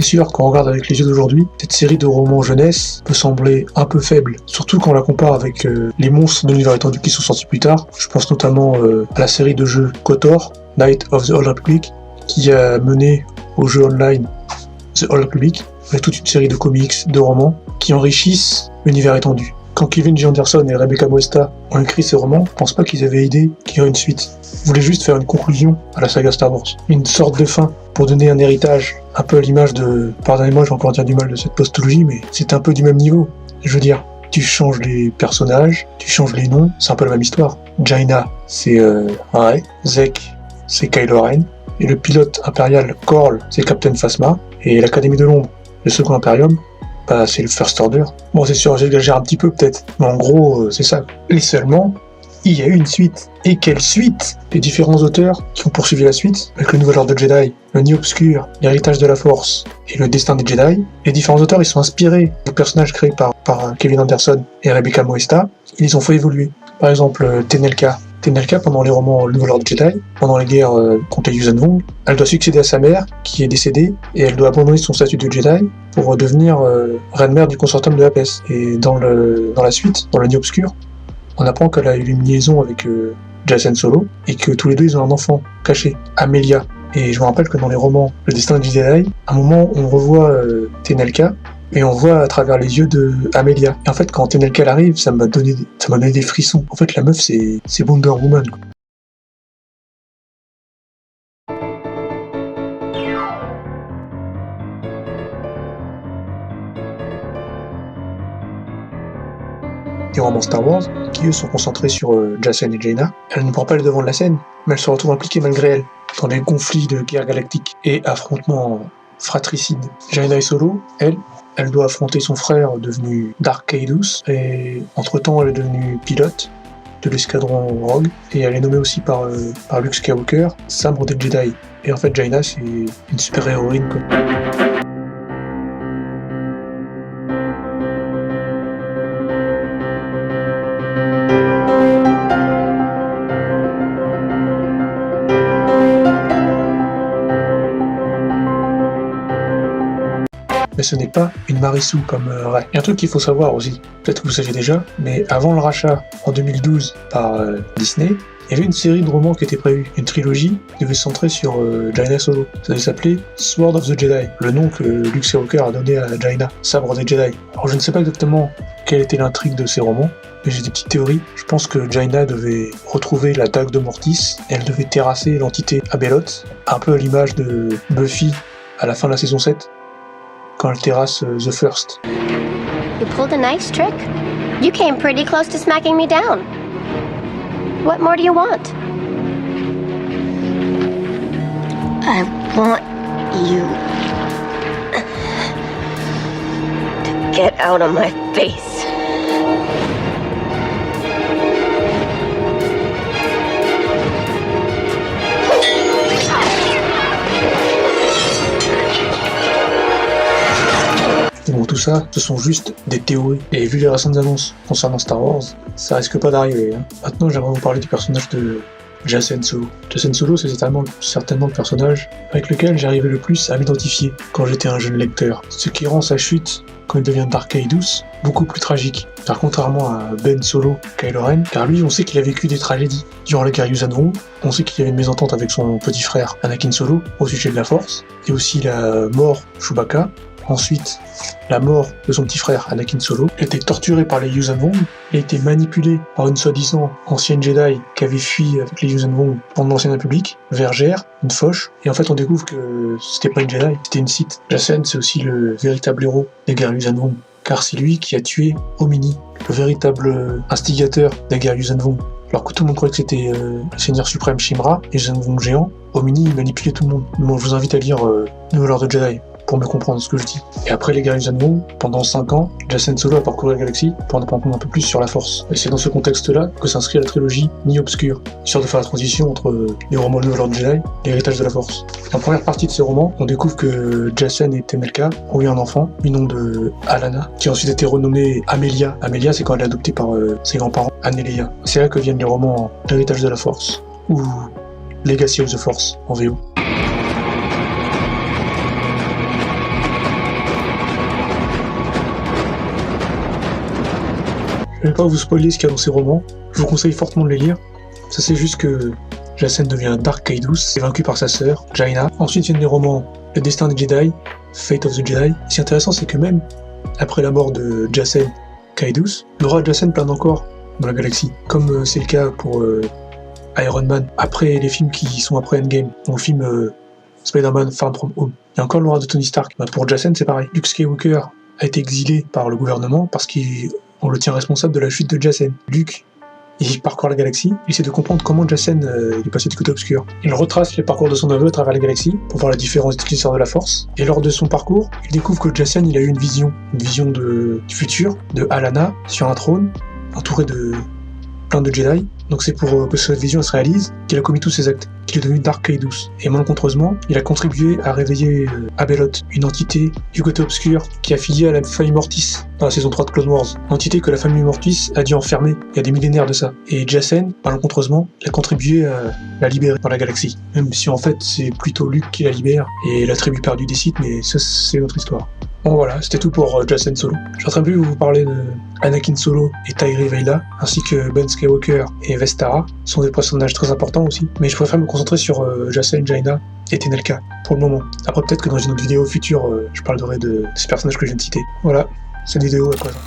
C'est sûr, quand on regarde avec les yeux d'aujourd'hui, cette série de romans jeunesse peut sembler un peu faible, surtout quand on la compare avec les monstres de l'univers étendu qui sont sortis plus tard. Je pense notamment à la série de jeux KOTOR, Knight of the Old Republic, qui a mené au jeu online The Old Republic, avec toute une série de comics, de romans, qui enrichissent l'univers étendu. Quand Kevin J. Anderson et Rebecca Moesta ont écrit ces romans, je pense pas qu'ils avaient idée qu'il y aurait une suite. Ils voulaient juste faire une conclusion à la saga Star Wars. Une sorte de fin, pour donner un héritage, un peu à l'image de... Pardonnez-moi, j'ai encore dire du mal de cette postologie, mais c'est un peu du même niveau. Je veux dire, tu changes les personnages, tu changes les noms, c'est un peu la même histoire. Jaina, c'est Rey, Zek, c'est Kylo Ren, et le pilote impérial Korl, c'est Captain Phasma, et l'Académie de l'Ombre, le second Imperium, bah, c'est le First Order. Bon, c'est sûr, j'exagère un petit peu peut-être, mais en gros, c'est ça. Et seulement, il y a eu une suite. Et quelle suite? Les différents auteurs qui ont poursuivi la suite, avec le Nouvel Ordre de Jedi, le Nid Obscur, l'Héritage de la Force et le Destin des Jedi, les différents auteurs ils sont inspirés des personnages créés par Kevin Anderson et Rebecca Moesta, ils les ont fait évoluer. Par exemple, Tenelka, pendant les romans Le Nouvel Ordre Jedi, pendant les guerres contre les Yuuzhan Vong, elle doit succéder à sa mère, qui est décédée, et elle doit abandonner son statut de Jedi pour devenir reine-mère du consortium de Apes. Et dans la suite, dans le Nid Obscur, on apprend qu'elle a eu une liaison avec Jacen Solo, et que tous les deux ils ont un enfant caché, Amelia. Et je me rappelle que dans les romans Le Destin des Jedi, à un moment on revoit Tenelka, et on voit à travers les yeux de Amelia. Et en fait, quand Tenelka arrive, ça m'a donné des frissons. En fait, la meuf, c'est Wonder Woman, quoi. Les romans Star Wars, qui eux sont concentrés sur Jacen et Jaina, elle ne prend pas le devant de la scène, mais elle se retrouve impliquée malgré elle, dans des conflits de guerre galactique et affrontements fratricides. Jaina et Solo, elle doit affronter son frère devenu Dark Caedus, et entre-temps elle est devenue pilote de l'escadron Rogue, et elle est nommée aussi par Luke Skywalker, Sabre des Jedi. Et en fait Jaina c'est une super-héroïne, quoi. Mais ce n'est pas une Marissou comme Rey. Il y a un truc qu'il faut savoir aussi, peut-être que vous saviez déjà, mais avant le rachat, en 2012, par Disney, il y avait une série de romans qui était prévue, une trilogie qui devait se centrer sur Jaina Solo. Ça devait s'appeler Sword of the Jedi, le nom que Luke Skywalker a donné à Jaina, Sabre des Jedi. Alors je ne sais pas exactement quelle était l'intrigue de ces romans, mais j'ai des petites théories. Je pense que Jaina devait retrouver la dague de Mortis, et elle devait terrasser l'entité Abeloth, un peu à l'image de Buffy à la fin de la saison 7. Quand elle terrasse The First. You pulled a nice trick. You came pretty close to smacking me down. What more do you want? I want you to get out of my face. Bon, tout ça, ce sont juste des théories. Et vu les récentes annonces concernant Star Wars, ça risque pas d'arriver. Hein. Maintenant, j'aimerais vous parler du personnage de Jacen Solo. Jacen Solo, c'est certainement le personnage avec lequel j'arrivais le plus à m'identifier quand j'étais un jeune lecteur. Ce qui rend sa chute, quand il devient Dark Caedus, beaucoup plus tragique. Car contrairement à Ben Solo, Kylo Ren, car lui, on sait qu'il a vécu des tragédies. Durant la guerre Yuuzhan Vong, on sait qu'il y avait une mésentente avec son petit frère Anakin Solo au sujet de la Force, et aussi la mort de Chewbacca. Ensuite, la mort de son petit frère Anakin Solo, il a été torturé par les Yuuzhan Vong, il a été manipulé par une soi-disant ancienne Jedi qui avait fui avec les Yuuzhan Vong pendant l'Ancienne République, vers Gère, une fauche, et en fait on découvre que c'était pas une Jedi, c'était une Sith. Jacen, c'est aussi le véritable héros des guerres Yuuzhan Vong, car c'est lui qui a tué Omini, le véritable instigateur des guerres Yuuzhan Vong. Alors que tout le monde croyait que c'était le Seigneur suprême Shimra, et Yuuzhan Vong géant, Omini manipulait tout le monde. Bon, je vous invite à lire Nouvel Ordre de Jedi pour mieux comprendre ce que je dis. Et après les guerres Yuuzhan Vong, pendant 5 ans, Jacen Solo a parcouru la galaxie pour en apprendre un peu plus sur la Force. Et c'est dans ce contexte-là que s'inscrit la trilogie Nid Obscur, histoire de faire la transition entre les romans de Nouvel Ordre Jedi et l'héritage de la Force. Dans la première partie de ces romans, on découvre que Jacen et Tenelka ont eu un enfant, du nom de Alana, qui a ensuite été renommée Amelia. Amelia, c'est quand elle est adoptée par ses grands-parents, Anne et Leia. C'est là que viennent les romans L'héritage de la Force, ou Legacy of the Force, en VO. Je vais pas vous spoiler ce qu'il y a dans ces romans, je vous conseille fortement de les lire. Ça c'est juste que Jacen devient Dark Caedus, est vaincu par sa sœur, Jaina. Ensuite viennent les romans Le Destin des Jedi, Fate of the Jedi. Ce qui est intéressant, c'est que même après la mort de Jacen Caedus, l'aura de Jacen plane encore dans la galaxie, comme c'est le cas pour Iron Man, après les films qui sont après Endgame, dans le film Spider-Man Far From Home. Il y a encore l'aura de Tony Stark. Pour Jacen, c'est pareil. Luke Skywalker a été exilé par le gouvernement parce qu'on le tient responsable de la chute de Jacen. Luke, il parcourt la galaxie, il essaie de comprendre comment Jacen est passé du côté obscur. Il retrace les parcours de son neveu à travers la galaxie pour voir les différents utilisateurs de la Force. Et lors de son parcours, il découvre que Jacen il a eu une vision du futur, de Alana, sur un trône, entouré de plein de Jedi. Donc c'est pour que cette vision se réalise qu'il a commis tous ses actes, qu'il est devenu Dark Caedus. Et malencontreusement, il a contribué à réveiller Abeloth, une entité du côté obscur qui est affiliée à la famille Mortis dans la saison 3 de Clone Wars. Une entité que la famille Mortis a dû enfermer il y a des millénaires de ça. Et Jacen, malencontreusement, il a contribué à la libérer dans la galaxie. Même si en fait c'est plutôt Luke qui la libère et la tribu perdue des Sith, mais ça c'est une autre histoire. Bon voilà, c'était tout pour Jacen Solo. Je suis en train de vous parler de Anakin Solo et Tyree Vayla, ainsi que Ben Skywalker et Vestara, sont des personnages très importants aussi, mais je préfère me concentrer sur Jacen, Jaina et Tenelka, pour le moment. Après peut-être que dans une autre vidéo future, je parlerai de ces personnages que je viens de citer. Voilà, cette vidéo à présent.